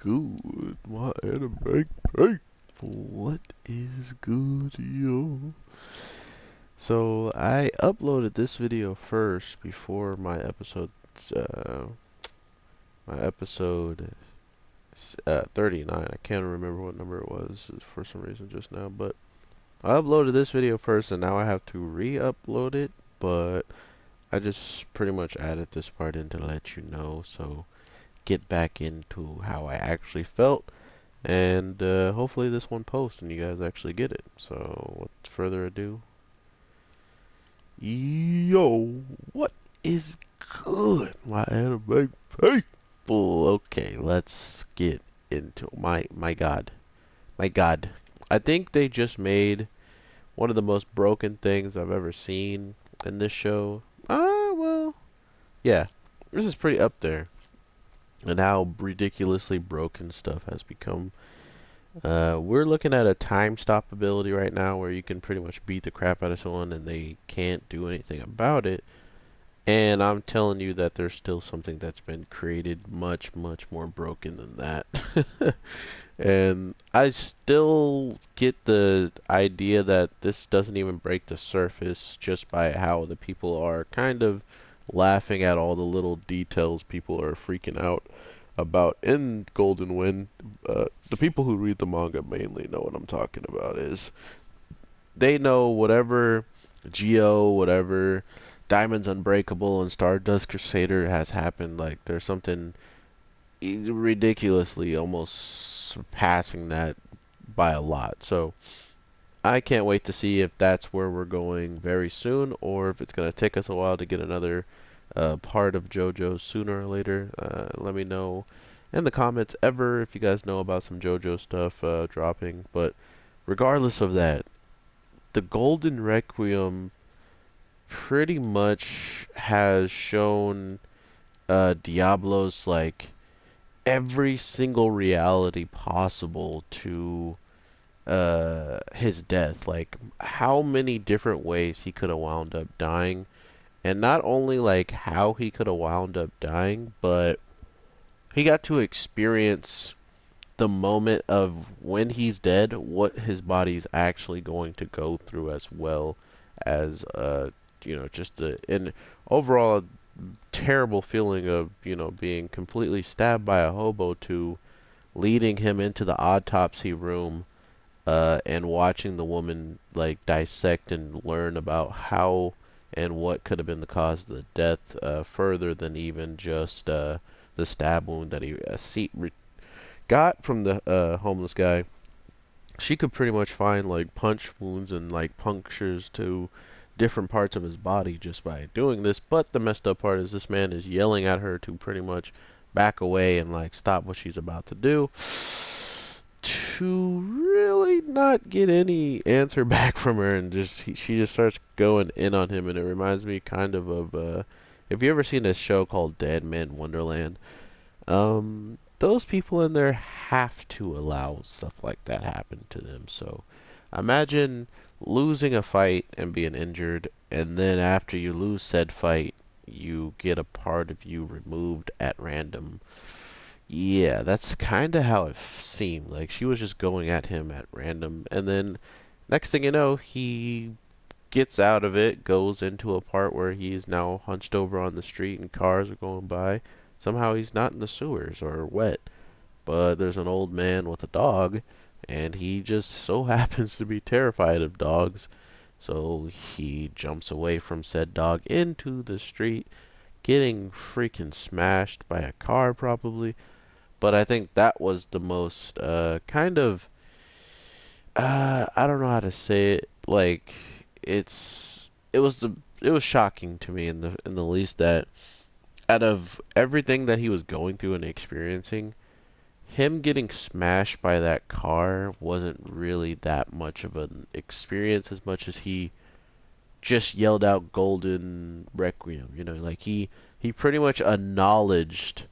good, my anime people? What is good, yo? So I uploaded this video first before uh, my episode 39. I can't remember what number it was for some reason just now, but I uploaded this video first, and now I have to re-upload it. But I just pretty much added this part in to let you know, so get back into how I actually felt. And hopefully this one posts and you guys actually get it. So, without further ado, yo, what is good, my anime people? Okay, let's get into my God. I think they just made one of the most broken things I've ever seen in this show. Well, yeah, this is pretty up there. And how ridiculously broken stuff has become. We're looking at a time stop ability right now where you can pretty much beat the crap out of someone and they can't do anything about it. And I'm telling you that there's still something that's been created much, much more broken than that. And I still get the idea that this doesn't even break the surface just by how the people are kind of laughing at all the little details people are freaking out about in Golden Wind. The people who read the manga mainly know what I'm talking about. Is they know whatever Geo, whatever Diamond's Unbreakable and Stardust Crusader has happened. Like there's something ridiculously almost surpassing that by a lot. So I can't wait to see if that's where we're going very soon, or if it's going to take us a while to get another part of JoJo's sooner or later. Let me know in the comments ever if you guys know about some JoJo stuff dropping. But regardless of that, the Golden Requiem pretty much has shown Diablo's like every single reality possible to his death. Like how many different ways he could have wound up dying, and not only like how he could have wound up dying, but he got to experience the moment of when he's dead, what his body's actually going to go through, as well as just an overall terrible feeling of being completely stabbed by a hobo, to leading him into the autopsy room and watching the woman like dissect and learn about how and what could have been the cause of the death, further than even just the stab wound that he got from the homeless guy. She could pretty much find like punch wounds and like punctures to different parts of his body just by doing this. But the messed up part is this man is yelling at her to pretty much back away and like stop what she's about to do, to really not get any answer back from her, and she just starts going in on him. And it reminds me kind of if you ever seen this show called Dead Man Wonderland, those people in there have to allow stuff like that happen to them. So imagine losing a fight and being injured, and then after you lose said fight, you get a part of you removed at random. Yeah, that's kind of how it seemed. Like she was just going at him at random, and then next thing you know, he gets out of it, goes into a part where he is now hunched over on the street and cars are going by. Somehow he's not in the sewers or wet, but there's an old man with a dog, and he just so happens to be terrified of dogs. So he jumps away from said dog into the street, getting freaking smashed by a car probably. But I think that was the most I don't know how to say it. Like it was shocking to me in the least, that out of everything that he was going through and experiencing, him getting smashed by that car wasn't really that much of an experience, as much as he just yelled out Golden Requiem. Like he pretty much acknowledged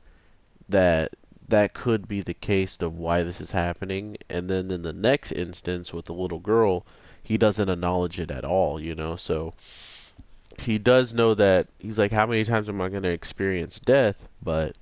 that that could be the case of why this is happening. And then in the next instance with the little girl, he doesn't acknowledge it at all. So he does know that he's like, how many times am I going to experience death? But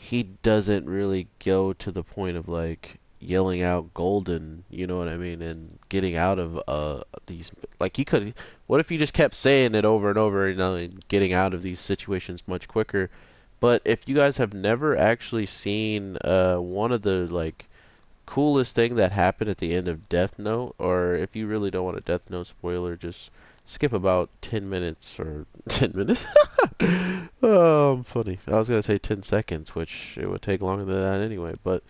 he doesn't really go to the point of like yelling out golden, you know what I mean, and getting out of these, like he could, what if he just kept saying it over and over, you know, and getting out of these situations much quicker. But if you guys have never actually seen one of the like coolest thing that happened at the end of Death Note, or if you really don't want a Death Note spoiler, just skip about 10 minutes or 10 minutes. Oh, I'm funny. I was gonna say 10 seconds, which it would take longer than that anyway. But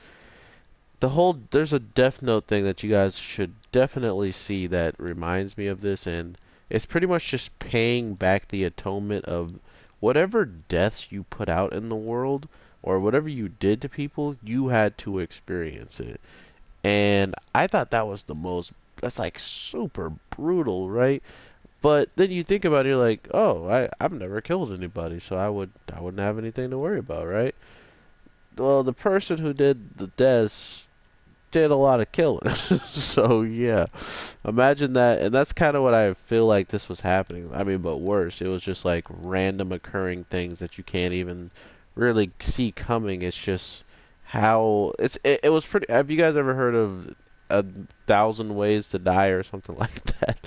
there's a Death Note thing that you guys should definitely see that reminds me of this, and it's pretty much just paying back the atonement of whatever deaths you put out in the world or whatever you did to people, you had to experience it. And I thought that was that's like super brutal, right? But then you think about it, you're like, oh, I've never killed anybody, so I wouldn't have anything to worry about, right? Well, the person who did the deaths did a lot of killing. So yeah, imagine that, and that's kind of what I feel like this was happening. I mean, but worse, it was just like random occurring things that you can't even really see coming. It's just how it was pretty. Have you guys ever heard of a thousand ways to die or something like that?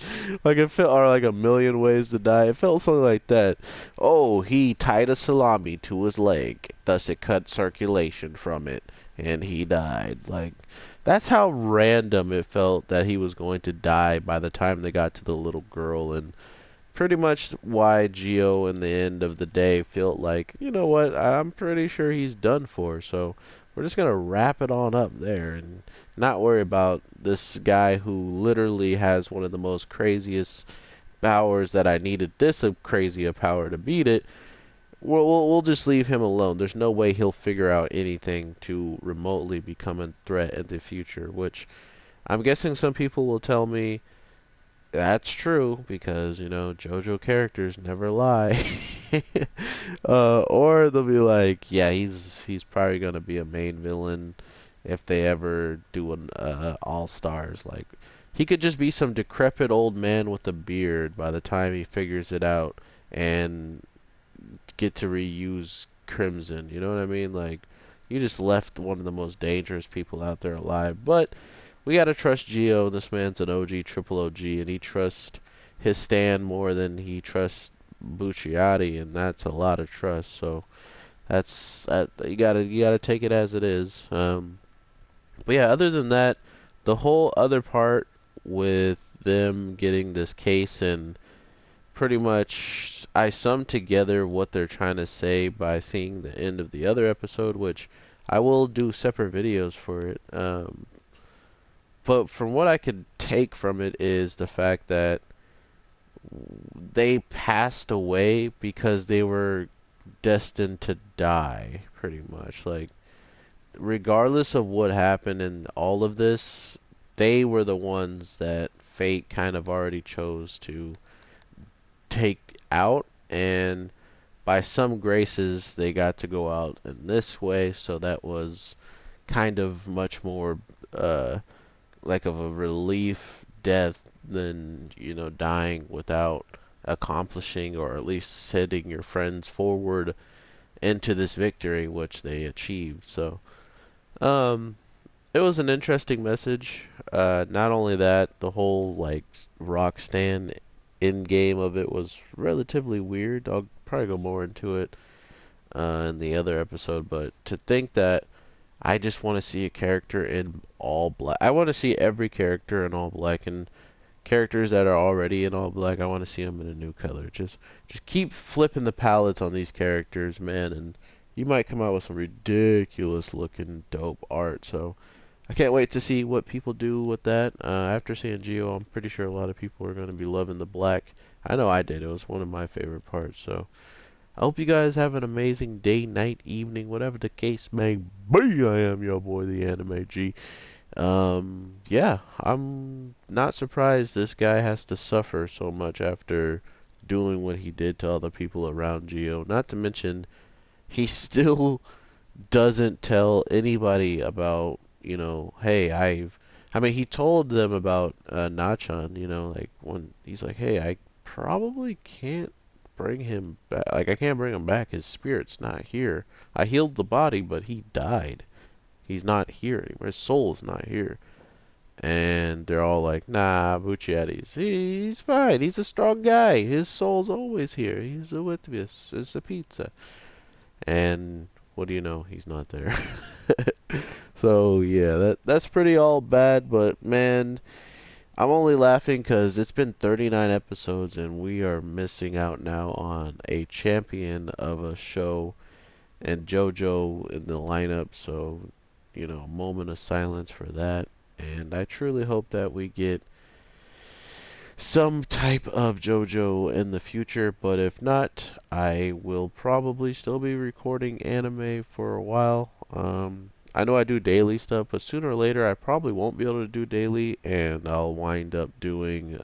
Like it felt, or like a million ways to die. It felt something like that. Oh, he tied a salami to his leg, thus it cut circulation from it, and he died. Like that's how random it felt that he was going to die by the time they got to the little girl, and pretty much why Geo in the end of the day felt like, you know what, I'm pretty sure he's done for, so we're just gonna wrap it on up there and not worry about this guy who literally has one of the most craziest powers that I needed this a crazy a power to beat it. We'll just leave him alone. There's no way he'll figure out anything to remotely become a threat in the future, which I'm guessing some people will tell me that's true because, you know, JoJo characters never lie. Or they'll be like, yeah, he's probably gonna be a main villain if they ever do an All Stars. Like, he could just be some decrepit old man with a beard by the time he figures it out and get to reuse Crimson. You know what I mean? Like, you just left one of the most dangerous people out there alive. But we gotta trust Geo. This man's an OG, triple OG, and he trusts his stand more than he trusts Bucciati, and that's a lot of trust. So you gotta take it as it is. But yeah, other than that, the whole other part with them getting this case and pretty much I summed together what they're trying to say by seeing the end of the other episode, which I will do separate videos for it. But from what I could take from it is the fact that they passed away because they were destined to die, pretty much. Like, regardless of what happened in all of this, they were the ones that fate kind of already chose to take out, and by some graces, they got to go out in this way, so that was kind of much more uh, like of a relief death than, you know, dying without accomplishing or at least sending your friends forward into this victory, which they achieved. So, um, it was an interesting message. Not only that, the whole like rock stand in game of it was relatively weird. I'll probably go more into it in the other episode, but to think that I just want to see a character in all black. I want to see every character in all black, and characters that are already in all black, I want to see them in a new color. Just keep flipping the palettes on these characters, man, and you might come out with some ridiculous looking dope art. So I can't wait to see what people do with that. After seeing Geo, I'm pretty sure a lot of people are going to be loving the black. I know I did. It was one of my favorite parts. So I hope you guys have an amazing day, night, evening, whatever the case may be. I am your boy, the Anime G. Yeah, I'm not surprised this guy has to suffer so much after doing what he did to other people around Geo. Not to mention, he still doesn't tell anybody about, you know, hey, I mean, he told them about Nachan, you know, like when he's like, hey, I probably can't bring him back. Like, I can't bring him back. His spirit's not here. I healed the body, but he died. He's not here anymore. His soul is not here. And they're all like, nah, Bucciotti's. He's fine. He's a strong guy. His soul's always here. He's with us. It's a pizza. And what do you know? He's not there. So yeah, that's pretty all bad. But man, I'm only laughing because it's been 39 episodes and we are missing out now on a champion of a show and JoJo in the lineup. So, a moment of silence for that. And I truly hope that we get some type of JoJo in the future, but if not, I will probably still be recording anime for a while. I know I do daily stuff, but sooner or later I probably won't be able to do daily, and I'll wind up doing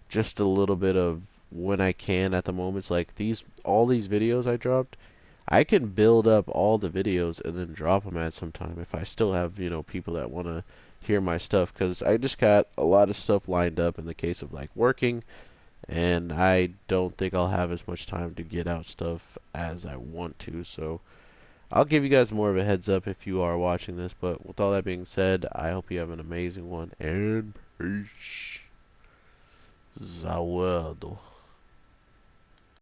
just a little bit of when I can at the moments. Like all these videos I dropped, I can build up all the videos and then drop them at some time if I still have, people that want to hear my stuff, because I just got a lot of stuff lined up in the case of like working, and I don't think I'll have as much time to get out stuff as I want to. So I'll give you guys more of a heads up if you are watching this. But with all that being said, I hope you have an amazing one, and peace. Zawado.